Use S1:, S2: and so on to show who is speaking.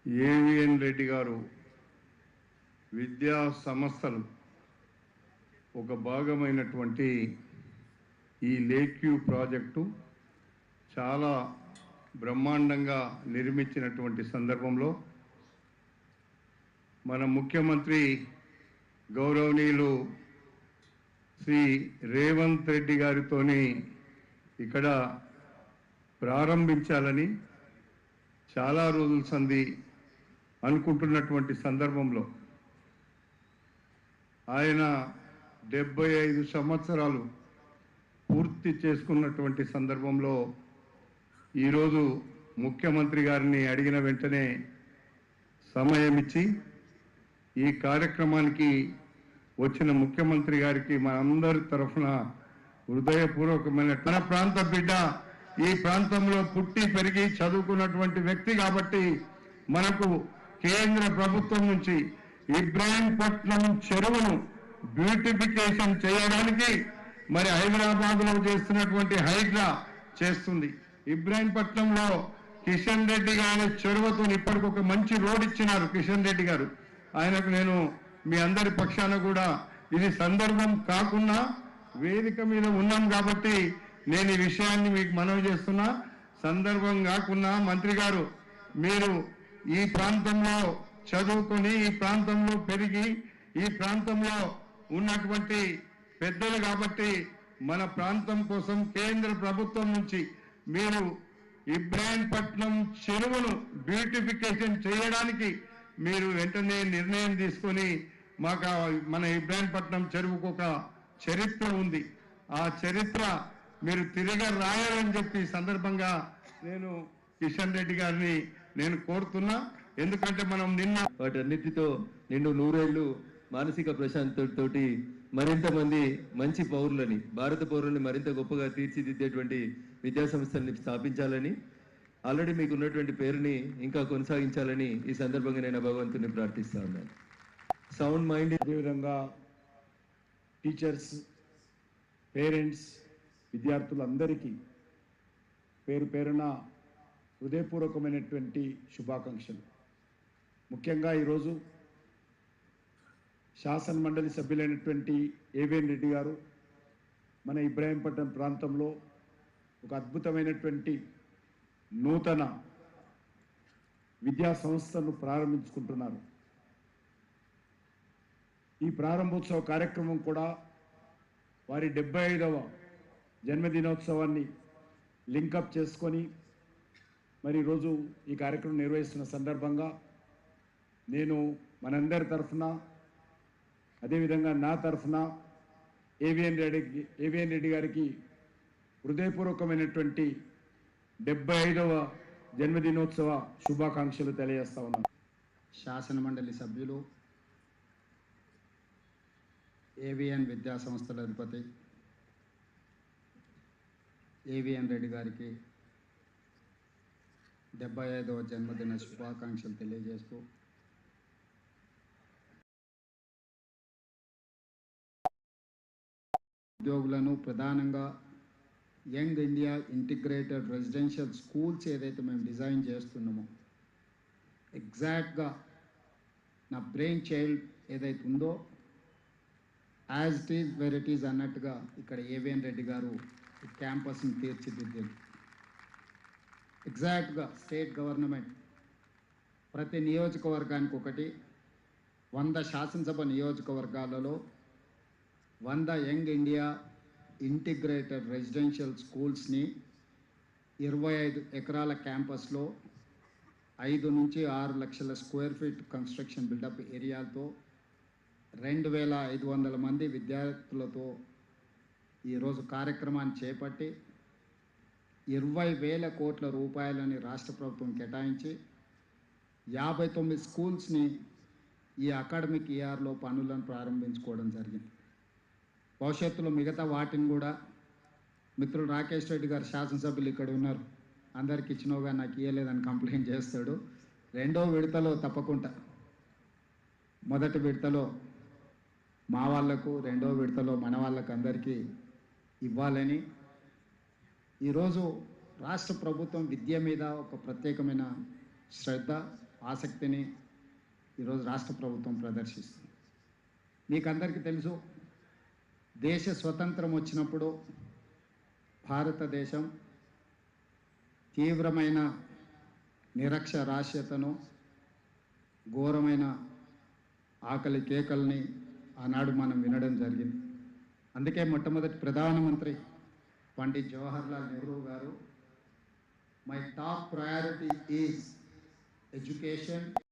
S1: AVN Reddy గారు విద్యా సంస్థలు ఒక భాగమైనటువంటి ఈ లేక్ వ్యూ ప్రాజెక్టు చాలా బ్రహ్మాండంగా నిర్మించినటువంటి సందర్భంలో మన ముఖ్యమంత్రి గౌరవనీయులు శ్రీ రేవంత్ రెడ్డి గారితోని ఇక్కడ ప్రారంభించాలని చాలా రోజుల సంధి అనుకుంటున్నటువంటి సందర్భంలో ఆయన 75 సంవత్సరాలు పూర్తి చేసుకున్నటువంటి సందర్భంలో ఈరోజు ముఖ్యమంత్రి గారిని అడిగిన వెంటనే సమయం ఇచ్చి ఈ కార్యక్రమానికి వచ్చిన ముఖ్యమంత్రి గారికి మనందరి తరఫున హృదయపూర్వకమైన తన ప్రాంత బిడ్డ ఈ ప్రాంతంలో పుట్టి పెరిగి చదువుకున్నటువంటి వ్యక్తి కాబట్టి మనకు కేంద్ర ప్రభుత్వం నుంచి ఇబ్రాహీంపట్నం చెరువును బ్యూటిఫికేషన్ చేయడానికి మరి హైదరాబాద్లో చేస్తున్నటువంటి హైడ్రా చేస్తుంది. ఇబ్రాహీంపట్నంలో కిషన్ రెడ్డి గారి చెరువుతో ఇప్పటికి ఒక మంచి రోడ్ ఇచ్చినారు కిషన్ రెడ్డి గారు. ఆయనకు నేను మీ అందరి పక్షాన కూడా ఇది సందర్భం కాకుండా వేదిక మీద ఉన్నాం కాబట్టి నేను ఈ విషయాన్ని మీకు మనవి చేస్తున్నా. సందర్భం కాకుండా మంత్రి గారు మీరు ఈ ప్రాంతంలో చదువుకొని ఈ ప్రాంతంలో పెరిగి ఈ ప్రాంతంలో ఉన్నటువంటి పెద్దలు కాబట్టి మన ప్రాంతం కోసం కేంద్ర ప్రభుత్వం నుంచి మీరు ఇబ్రాహీంపట్నం చెరువును బ్యూటిఫికేషన్ చేయడానికి మీరు వెంటనే నిర్ణయం తీసుకొని మాకు మన ఇబ్రాహీంపట్నం చెరువుకు ఒక చరిత్ర ఉంది, ఆ చరిత్ర మీరు తిరిగి రాయాలని చెప్పి సందర్భంగా నేను కిషన్ రెడ్డి గారిని నేను కోరుతున్నా. ఎందుకంటే మనం
S2: వాటన్నిటితో నిండు నూరేళ్లు మానసిక ప్రశాంతతోటి మరింత మంది మంచి పౌరులని భారత పౌరులని మరింత గొప్పగా తీర్చిదిద్దేటువంటి విద్యా సంస్థల్ని స్థాపించాలని ఆల్రెడీ మీకు ఉన్నటువంటి పేరుని ఇంకా కొనసాగించాలని ఈ సందర్భంగా నేను భగవంతుని ప్రార్థిస్తా ఉన్నాను. సౌండ్ మైండ్
S3: అదేవిధంగా టీచర్స్, పేరెంట్స్, విద్యార్థులందరికీ పేరు పేరున హృదయపూర్వకమైనటువంటి శుభాకాంక్షలు. ముఖ్యంగా ఈరోజు శాసన మండలి సభ్యులైనటువంటి ఏవిఎన్ రెడ్డి గారు మన ఇబ్రాహీంపట్నం ప్రాంతంలో ఒక అద్భుతమైనటువంటి నూతన విద్యా సంస్థను ప్రారంభించుకుంటున్నారు. ఈ ప్రారంభోత్సవ కార్యక్రమం కూడా వారి 75వ జన్మదినోత్సవాన్ని లింకప్ చేసుకొని మరి ఈరోజు ఈ కార్యక్రమం నిర్వహిస్తున్న సందర్భంగా నేను మనందరి తరఫున అదేవిధంగా నా తరఫున ఏవిఎన్ రెడ్డి గారికి హృదయపూర్వకమైనటువంటి 75వ జన్మదినోత్సవ శుభాకాంక్షలు తెలియజేస్తా ఉన్నాను.
S4: శాసన మండలి సభ్యులు, ఏవిఎన్ విద్యా సంస్థల అధిపతి ఏవిఎన్ రెడ్డి గారికి 75వ జన్మదిన శుభాకాంక్షలు తెలియజేస్తూ ఉద్యోగులను ప్రధానంగా young India integrated residential schools ఏదైతే మేము డిజైన్ చేస్తున్నామో ఎగ్జాక్ట్గా నా బ్రెయిన్ చైల్డ్ ఏదైతే ఉందో as it is where it is అన్నట్టుగా ఇక్కడ ఏవిఎన్ రెడ్డి గారు ఈ క్యాంపస్ని తీర్చిదిద్దారు. ఎగ్జాక్ట్గా స్టేట్ గవర్నమెంట్ ప్రతి నియోజకవర్గానికి ఒకటి 100 శాసనసభ నియోజకవర్గాలలో 100 యంగ్ ఇండియా ఇంటిగ్రేటెడ్ రెసిడెన్షియల్ స్కూల్స్ని 25 ఎకరాల క్యాంపస్లో 5 నుంచి 6 లక్షల స్క్వేర్ ఫీట్ కన్స్ట్రక్షన్ బిల్డప్ ఏరియాలతో 2500 మంది విద్యార్థులతో ఈరోజు కార్యక్రమాన్ని చేపట్టి 20,000 కోట్ల రూపాయలని రాష్ట్ర ప్రభుత్వం కేటాయించి 59 స్కూల్స్ని ఈ అకాడమిక్ ఇయర్లో పనులను ప్రారంభించుకోవడం జరిగింది. భవిష్యత్తులో మిగతా వాటిని కూడా మిత్రులు రాకేష్ రెడ్డి గారు శాసనసభ్యులు ఇక్కడ ఉన్నారు, అందరికి ఇచ్చినోగా నాకు ఇవ్వలేదని కంప్లైంట్ చేస్తాడు. 2వ విడతలో తప్పకుండా, మొదటి విడతలో మా వాళ్లకు, 2వ విడతలో మన వాళ్ళకు అందరికీ ఇవ్వాలని ఈరోజు రాష్ట్ర ప్రభుత్వం విద్య మీద ఒక ప్రత్యేకమైన శ్రద్ధ ఆసక్తిని ఈరోజు రాష్ట్ర ప్రభుత్వం ప్రదర్శిస్తుంది. మీకు అందరికీ తెలుసు, దేశ స్వతంత్రం వచ్చినప్పుడు భారతదేశం తీవ్రమైన నిరక్షరాస్యతను, ఘోరమైన ఆకలి కేకల్ని ఆనాడు మనం వినడం జరిగింది. అందుకే మొట్టమొదటి ప్రధానమంత్రి పండిత్ జవహర్లాల్ నెహ్రూ గారు, my top priority is education